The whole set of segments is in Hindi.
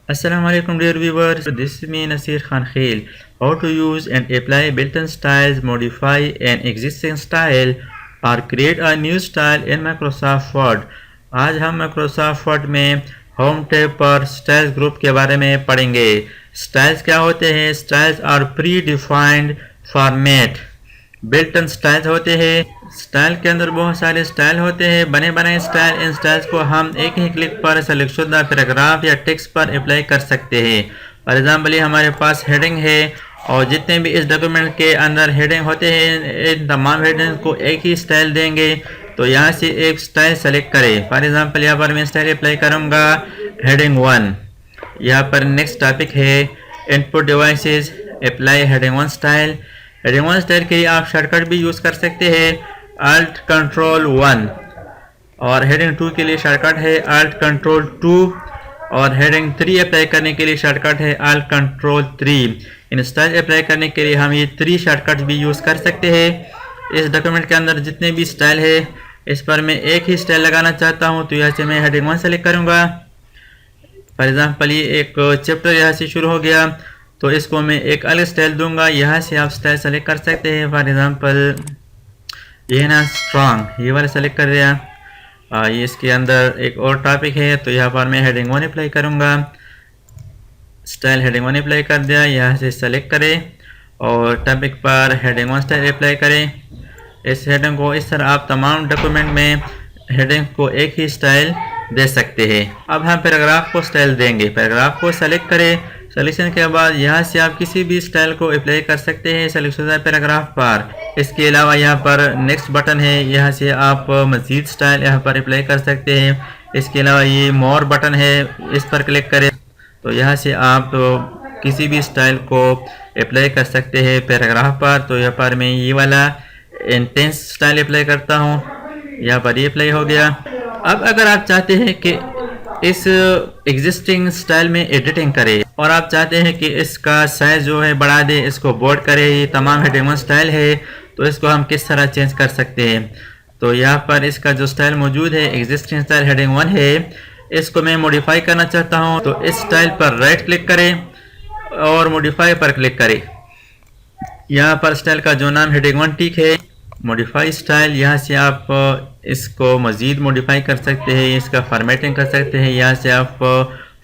Assalamualaikum dear viewers, this is me Nasir Khan Khail. How to use and apply built-in styles, modify an existing style or create a new style in Microsoft Word. आज हम Microsoft Word में होम टैब पर स्टाइल्स ग्रुप के बारे में पढ़ेंगे। स्टाइल्स क्या होते हैं? Styles are predefined format. Built in styles होते हैं। स्टाइल के अंदर बहुत सारे स्टाइल होते हैं, बने बनाए स्टाइल। इन स्टाइल्स को हम एक ही क्लिक पर सेलेक्ट शुदा पैराग्राफ या टेक्स्ट पर अप्लाई कर सकते हैं। फॉर एग्जाम्पल ये हमारे पास हेडिंग है और जितने भी इस डॉक्यूमेंट के अंदर हेडिंग होते हैं इन तमाम हेडिंग को एक ही स्टाइल देंगे। तो यहाँ से एक स्टाइल सेलेक्ट करें। फॉर एग्जाम्पल यहाँ पर मैं स्टाइल अप्लाई करूँगा हेडिंग 1। यहाँ पर नेक्स्ट टॉपिक है input devices, apply heading 1 style. Heading 1 style के लिए आप शॉर्टकट भी यूज़ कर सकते हैं Alt Control 1, और हेडिंग 2 के लिए शॉर्टकट है Alt Control 2, और हेडिंग 3 अप्लाई करने के लिए शॉर्टकट है Alt Control 3। In style apply करने के लिए हम ये 3 शॉर्टकट भी यूज़ कर सकते हैं। इस डॉक्यूमेंट के अंदर जितने भी स्टाइल है इस पर मैं एक ही स्टाइल लगाना चाहता हूँ, तो यहाँ से मैं हेडिंग 1 सेलेक्ट करूँगा। फॉर एग्जाम्पल ये एक चैप्टर यहाँ से शुरू हो गया, तो इसको मैं एक अलग स्टाइल दूंगा। यहाँ से आप स्टाइल सेलेक्ट कर सकते हैं। फॉर एग्जांपल ये है ना स्ट्रॉन्ग, ये वाला सेलेक्ट कर दिया। ये इसके अंदर एक और टॉपिक है, तो यहाँ पर मैं हेडिंग 1 अप्लाई करूँगा। स्टाइल हेडिंग 1 अप्लाई कर दिया, यहाँ से सेलेक्ट करें और टॉपिक पर हेडिंग 1 स्टाइल अप्लाई करें। इस हेडिंग को इस तरह आप तमाम डॉक्यूमेंट में हेडिंग को एक ही स्टाइल दे सकते हैं। अब हम पैराग्राफ को स्टाइल देंगे। पैराग्राफ को सेलेक्ट करें। सेलेक्शन के बाद यहाँ से आप किसी भी स्टाइल को अप्लाई कर सकते हैं सेलेक्शन पैराग्राफ पर। इसके अलावा यहाँ पर नेक्स्ट बटन है, यहाँ से आप मज़ीद स्टाइल यहाँ पर अप्लाई कर सकते हैं। इसके अलावा ये मोर बटन है, इस पर क्लिक करें तो यहाँ से आप किसी भी स्टाइल को अप्लाई कर सकते हैं पैराग्राफ पर। तो यहाँ पर मैं ये वाला इंटेंस स्टाइल अप्लाई करता हूँ, यहाँ पर ये अप्लाई हो गया। अब अगर आप चाहते हैं कि इस एग्जिस्टिंग स्टाइल में एडिटिंग करें और आप चाहते हैं कि इसका साइज जो है बढ़ा दे, इसको बोल्ड करें, ये तमाम हेडिंग 1 स्टाइल है, तो इसको हम किस तरह चेंज कर सकते हैं। तो यहाँ पर इसका जो स्टाइल मौजूद है एग्जिस्टिंग स्टाइल हेडिंग 1 है, इसको मैं मॉडिफाई करना चाहता हूँ। तो इस स्टाइल पर राइट क्लिक करें और मॉडिफाई पर क्लिक करें। यहाँ पर स्टाइल का जो नाम हेडिंग 1 टिक है, मॉडिफाई स्टाइल, यहाँ से आप इसको मज़ीद मॉडिफाई कर सकते हैं, इसका फॉर्मेटिंग कर सकते हैं। यहाँ से आप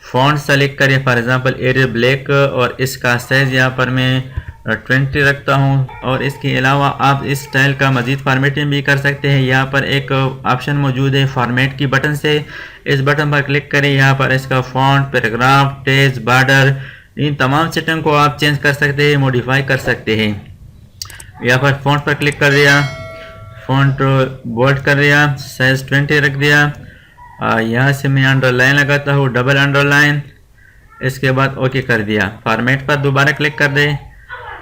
फ़ॉन्ट सेलेक्ट करें, फॉर एग्जांपल एरियल ब्लैक, और इसका साइज़ यहाँ पर मैं 20 रखता हूँ। और इसके अलावा आप इस स्टाइल का मज़ीद फॉर्मेटिंग भी कर सकते हैं। यहाँ पर एक ऑप्शन मौजूद है फॉर्मेट की बटन से, इस बटन पर क्लिक करें। यहाँ पर इसका फ़ॉन्ट, पैराग्राफ, टेक्स्ट, बॉर्डर, इन तमाम सेटिंग को आप चेंज कर सकते हैं, मॉडिफाई कर सकते हैं। यहाँ पर फ़ॉन्ट पर क्लिक कर दिया, फ़ॉन्ट बोल्ड कर दिया, साइज 20 रख दिया। यहाँ से मैं अंडरलाइन लगाता हूँ, डबल अंडरलाइन। इसके बाद ओके कर दिया। फॉर्मेट पर दोबारा क्लिक कर दें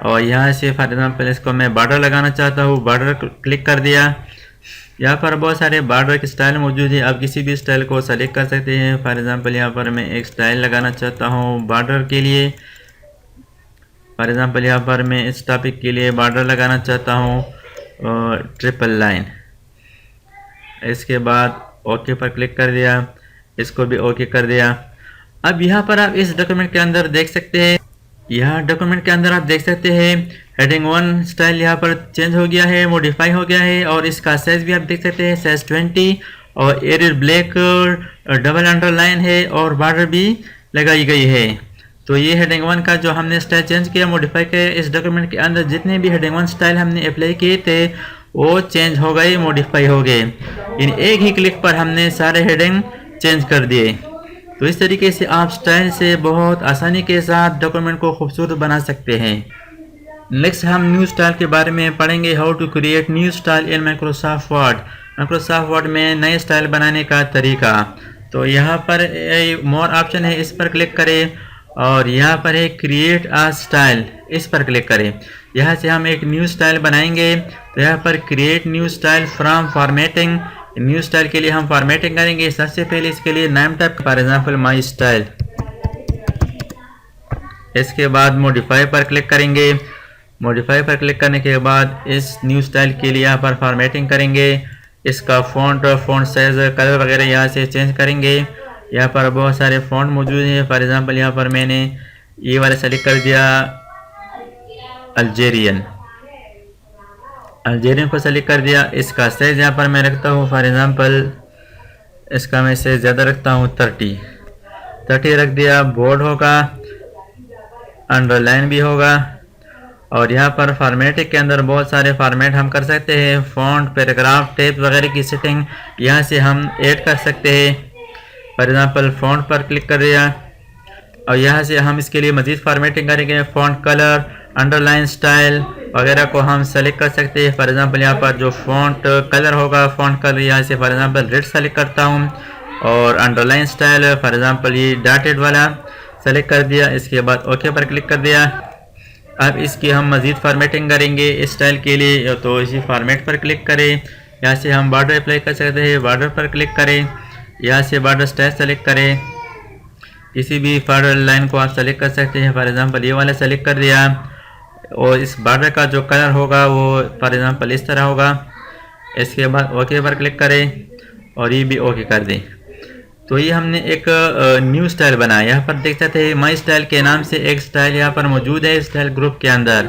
और यहाँ से फॉर एग्जांपल इसको मैं बॉर्डर लगाना चाहता हूँ, बॉर्डर क्लिक कर दिया। यहाँ पर बहुत सारे बॉर्डर के स्टाइल मौजूद है, आप किसी भी स्टाइल को सेलेक्ट कर सकते हैं। फॉर एग्जांपल यहाँ पर मैं एक स्टाइल लगाना चाहता हूँ बॉर्डर के लिए। फॉर एग्जांपल यहाँ पर मैं इस टॉपिक के लिए बॉर्डर लगाना चाहता हूँ ट्रिपल लाइन। इसके बाद ओके पर क्लिक कर दिया, इसको भी ओके कर दिया। अब यहाँ पर आप इस डॉक्यूमेंट के अंदर देख सकते हैं, यहाँ डॉक्यूमेंट के अंदर आप देख सकते हैं हेडिंग 1 स्टाइल यहाँ पर चेंज हो गया है, मॉडिफाई हो गया है। और इसका साइज भी आप देख सकते हैं, साइज 20, और एरियल ब्लैक, डबल अंडरलाइन है और बॉर्डर भी लगाई गई है। तो ये हेडिंग 1 का जो हमने स्टाइल चेंज किया, मॉडिफाई किया, इस डॉक्यूमेंट के अंदर जितने भी हेडिंग 1 स्टाइल हमने अप्लाई किए थे वो चेंज हो गए, मॉडिफाई हो गए। इन एक ही क्लिक पर हमने सारे हेडिंग चेंज कर दिए। तो इस तरीके से आप स्टाइल से बहुत आसानी के साथ डॉक्यूमेंट को खूबसूरत बना सकते हैं। नेक्स्ट हम न्यू स्टाइल के बारे में पढ़ेंगे, how to create new style in Microsoft Word. Microsoft Word में नए स्टाइल बनाने का तरीका। तो यहाँ पर मोर ऑप्शन है, इस पर क्लिक करें और यहाँ पर है क्रिएट अ स्टाइल, इस पर क्लिक करें। यहाँ से हम एक न्यू स्टाइल बनाएंगे। तो यहाँ पर create new style from formatting, new style के लिए हम फॉर्मेटिंग करेंगे। सबसे पहले इसके लिए नाम type, for example my style. इसके बाद मॉडिफाई पर क्लिक करेंगे। मॉडिफाई पर क्लिक करने के बाद इस न्यू स्टाइल के लिए यहाँ पर फॉर्मेटिंग करेंगे। इसका फ़ॉन्ट साइज, कलर वगैरह यहाँ से चेंज करेंगे। यहाँ पर बहुत सारे फ़ॉन्ट मौजूद हैं। फॉर एग्ज़ाम्पल यहाँ पर मैंने ये वाला सेलेक्ट कर दिया, अल्जेरियन को सेलेक्ट कर दिया। इसका साइज़ यहाँ पर मैं रखता हूँ, फॉर एग्ज़ाम्पल इसका मैं साइज़ ज़्यादा रखता हूँ, 30 रख दिया। बोल्ड होगा, अंडरलाइन भी होगा। और यहाँ पर फॉर्मेटिंग के अंदर बहुत सारे फॉर्मेट हम कर सकते हैं। फ़ॉन्ट, पैराग्राफ, टेप वगैरह की सेटिंग यहाँ से हम ऐड कर सकते हैं। फॉर एग्ज़ाम्पल फ़ॉन्ट पर क्लिक कर दिया और यहाँ से हम इसके लिए मज़ीद फॉर्मेटिंग करेंगे। फ़ॉन्ट कलर, अंडरलाइन स्टाइल वगैरह को हम सेलेक्ट कर सकते हैं। फॉर एग्ज़ाम्पल यहाँ पर जो फ़ॉन्ट कलर होगा, फ़ॉन्ट कलर यहाँ से फॉर एग्ज़ाम्पल रेड सेलेक्ट करता हूँ। और अंडरलाइन स्टाइल फॉर एग्ज़ाम्पल ये डॉटेड वाला सेलेक्ट कर दिया। इसके बाद ओके पर क्लिक कर दिया। अब इसकी हम मज़ीद फॉर्मेटिंग करेंगे इस स्टाइल के लिए, तो इसी फॉर्मेट पर क्लिक करें। यहाँ से हम बॉर्डर अप्लाई कर सकते हैं, बॉर्डर पर क्लिक करें। यहाँ से बॉर्डर स्टाइल सेलेक्ट करें, किसी भी बॉर्डर लाइन को आप सेलेक्ट कर सकते हैं। फॉर एग्ज़ाम्पल ये वाला सेलेक्ट कर दिया और इस बॉर्डर का जो कलर होगा वो फॉर एग्ज़ाम्पल इस तरह होगा। इसके बाद ओके पर क्लिक करें और ये भी ओके कर दें। तो ये हमने एक न्यू स्टाइल बनाया। यहाँ पर देख सकते हैं माई स्टाइल के नाम से एक स्टाइल यहाँ पर मौजूद है स्टाइल ग्रुप के अंदर।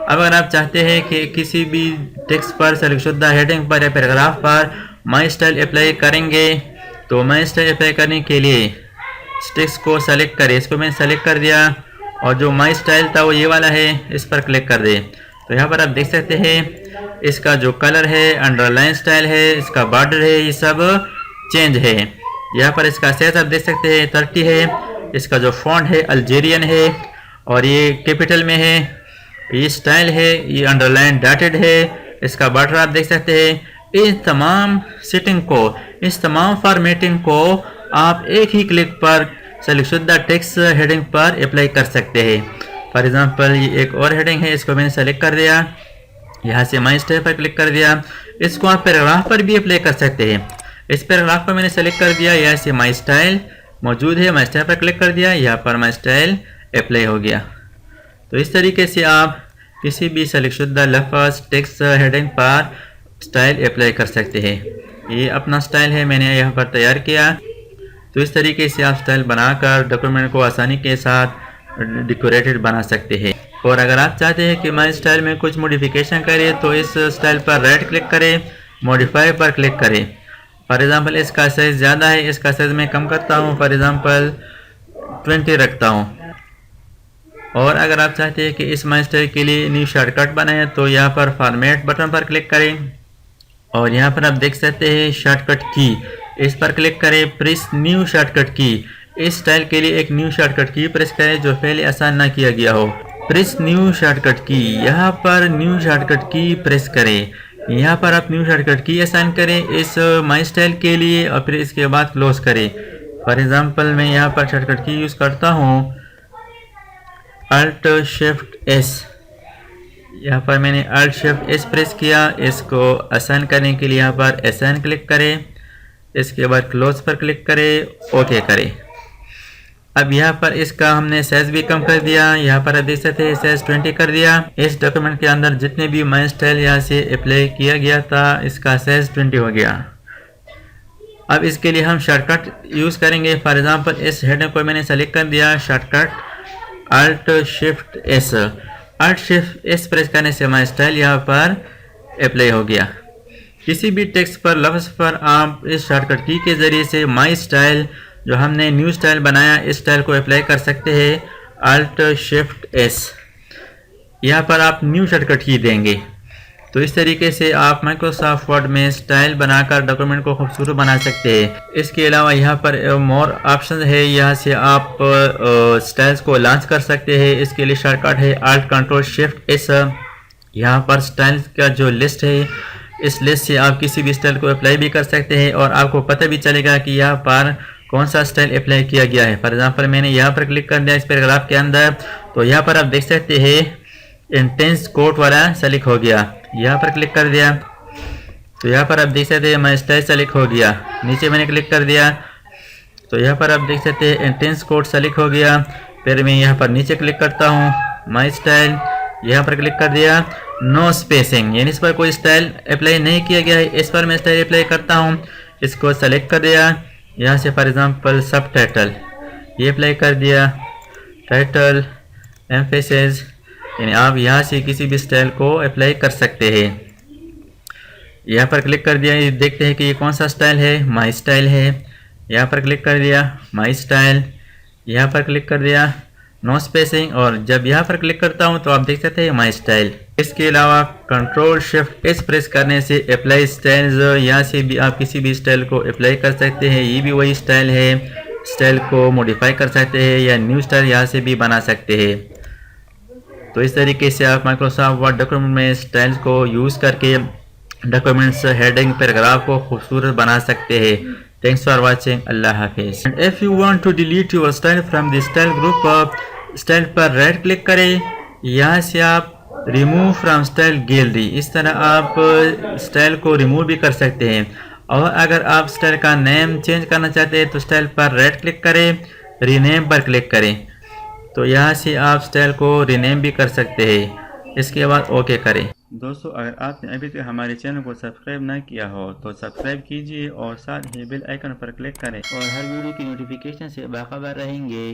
अब अगर आप चाहते हैं कि किसी भी टेक्स्ट पर, सेलेक्टशुदा हेडिंग पर या पैराग्राफ पर माई स्टाइल अप्लाई करेंगे, तो माई स्टाइल अप्लाई करने के लिए टेक्स्ट को सेलेक्ट करें। इसको मैंने सेलेक्ट कर दिया और जो माई स्टाइल था वो ये वाला है, इस पर क्लिक कर दें। तो यहाँ पर आप देख सकते हैं इसका जो कलर है, अंडरलाइन स्टाइल है, इसका बॉर्डर है, ये सब चेंज है। यहाँ पर इसका साइज आप देख सकते हैं 30 है। इसका जो फॉन्ट है अल्जेरियन है और ये कैपिटल में है। ये स्टाइल है, ये अंडरलाइन डॉटेड है। इसका बॉर्डर आप देख सकते हैं। इस तमाम सेटिंग को, इस तमाम फॉर्मेटिंग को आप एक ही क्लिक पर सेलेक्टशुदा टेक्स्ट हेडिंग पर अप्लाई कर सकते हैं। फॉर एग्ज़ाम्पल ये एक और हेडिंग है, इसको मैंने सेलेक्ट कर दिया। यहाँ से माई स्टाइल पर क्लिक कर दिया। इसको आप पैराग्राफ पर भी अप्लाई कर सकते हैं। इस पैराग्राफ को मैंने सेलेक्ट कर दिया, यहाँ से माई स्टाइल मौजूद है, माई स्टाइल पर क्लिक कर दिया, यहाँ पर माई स्टाइल अप्लाई हो गया। तो इस तरीके से आप किसी भी सेलेक्टशुदा लफ्ज़ टेक्स्ट हेडिंग पर स्टाइल अप्लाई कर सकते हैं। ये अपना स्टाइल है, मैंने यहाँ पर तैयार किया। तो इस तरीके से आप स्टाइल बनाकर डॉक्यूमेंट को आसानी के साथ डेकोरेटेड बना सकते हैं। और अगर आप चाहते हैं कि माई स्टाइल में कुछ मॉडिफिकेशन करें, तो इस स्टाइल पर राइट क्लिक करें, मॉडिफाई पर क्लिक करें। फॉर एग्ज़ाम्पल इसका साइज़ ज़्यादा है, इसका साइज़ मैं कम करता हूँ, फॉर एग्ज़ाम्पल 20 रखता हूँ। और अगर आप चाहते हैं कि इस माई स्टाइल के लिए न्यू शॉर्टकट बनाएं, तो यहाँ पर फॉर्मेट बटन पर क्लिक करें और यहाँ पर आप देख सकते हैं शॉर्टकट की, इस पर क्लिक करें, प्रेस न्यू शॉर्टकट की। इस स्टाइल के लिए एक न्यू शॉर्टकट की प्रेस करें जो पहले आसान ना किया गया हो। प्रेस न्यू शॉर्टकट की, यहाँ पर न्यू शॉर्टकट की प्रेस करें। यहाँ पर आप न्यू शॉर्टकट की असाइन करें इस माई स्टाइल के लिए और फिर इसके बाद क्लोज करें। फॉर एग्ज़ाम्पल मैं यहाँ पर शॉर्टकट की यूज़ करता हूँ अल्ट शिफ्ट एस। यहाँ पर मैंने अल्ट शिफ्ट एस प्रेस किया। इसको असाइन करने के लिए यहाँ पर असाइन क्लिक करें, इसके बाद क्लोज पर क्लिक करें, ओके करें। अब यहाँ पर इसका हमने साइज भी कम कर दिया। यहाँ पर आप देख सकते हैं साइज 20 कर दिया। इस डॉक्यूमेंट के अंदर जितने भी माई स्टाइल यहाँ से अप्लाई किया गया था, इसका साइज 20 हो गया। अब इसके लिए हम शॉर्टकट यूज़ करेंगे। फॉर एग्ज़ाम्पल इस हेडिंग को मैंने सेलेक्ट कर दिया, shortcut alt shift S. Alt shift S press करने से माई स्टाइल यहाँ पर अप्लाई हो गया। किसी भी टेक्स्ट पर, लफ्ज़ पर आप इस शॉर्टकट की के ज़रिए से माई स्टाइल, जो हमने न्यू स्टाइल बनाया, इस स्टाइल को अप्लाई कर सकते हैं। अल्ट शिफ्ट एस, यहाँ पर आप न्यू शॉर्टकट की देंगे। तो इस तरीके से आप माइक्रोसॉफ्ट वर्ड में स्टाइल बनाकर डॉक्यूमेंट को खूबसूरत बना सकते हैं। इसके अलावा यहाँ पर मोर ऑप्शन है, यहाँ से आप स्टाइल्स को लॉन्च कर सकते हैं। इसके लिए शॉर्टकट है अल्ट कंट्रोल शिफ्ट एस। यहाँ पर स्टाइल्स का जो लिस्ट है, इस लिस्ट से आप किसी भी स्टाइल को अप्लाई भी कर सकते हैं और आपको पता भी चलेगा कि यहाँ पर कौन सा स्टाइल अप्लाई किया गया है। फॉर एग्जांपल मैंने यहाँ पर क्लिक कर दिया इस पैराग्राफ के अंदर, तो यहाँ पर आप देख सकते हैं इंटेंस कोट वाला सेलेक्ट हो गया। यहाँ पर क्लिक कर दिया तो यहाँ पर आप देख सकते हैं माई स्टाइल सेलेक्ट हो गया। नीचे मैंने क्लिक कर दिया तो यहाँ पर आप देख सकते हैं इंटेंस कोट सेलेक्ट हो गया। फिर मैं यहाँ पर नीचे क्लिक करता हूँ, माई स्टाइल, यहाँ पर क्लिक कर दिया, नो स्पेसिंग, यानी इस पर कोई स्टाइल अप्लाई नहीं किया गया है। इस पर मैं स्टाइल अप्लाई करता हूँ, इसको सेलेक्ट कर दिया, यहाँ से फॉर एग्जांपल सब टाइटल ये अप्लाई कर दिया, टाइटल, एम्फेसिस, यानी आप यहाँ से किसी भी स्टाइल को अप्लाई कर सकते हैं। यहाँ पर क्लिक कर दिया, ये देखते हैं कि ये कौन सा स्टाइल है, माई स्टाइल है। यहाँ पर क्लिक कर दिया माई स्टाइल, यहाँ पर क्लिक कर दिया नो स्पेसिंग, और जब यहाँ पर क्लिक करता हूँ तो आप देख सकते हैं माई स्टाइल। इसके अलावा कंट्रोल शिफ्ट एस प्रेस करने से अप्लाई स्टाइल्स, यहाँ से भी आप किसी भी स्टाइल को अप्लाई कर सकते हैं। ये भी वही स्टाइल है, स्टाइल को मॉडिफाई कर सकते हैं या न्यू स्टाइल यहाँ से भी बना सकते हैं। तो इस तरीके से आप माइक्रोसॉफ्ट वर्ड डॉक्यूमेंट में स्टाइल्स को यूज़ करके डॉक्यूमेंट्स, हेडिंग, पैराग्राफ को खूबसूरत बना सकते हैं। थैंक्स फॉर वाचिंग, अल्लाह हाफिज़। And if you want to delete your style from the style group, style पर राइट क्लिक करें, यहाँ से आप रिमूव फ्रॉम स्टाइल गैलरी, इस तरह आप स्टाइल को रिमूव भी कर सकते हैं। और अगर आप स्टाइल का नेम चेंज करना चाहते हैं तो स्टाइल पर राइट क्लिक करें, रीनेम पर क्लिक करें, तो यहाँ से आप स्टाइल को रीनेम भी कर सकते हैं। इसके बाद ओके करें। दोस्तों, अगर आपने अभी तक हमारे चैनल को सब्सक्राइब ना किया हो तो सब्सक्राइब कीजिए और साथ ही बेल आइकन पर क्लिक करें और हर वीडियो की नोटिफिकेशन से बाखबर रहेंगे।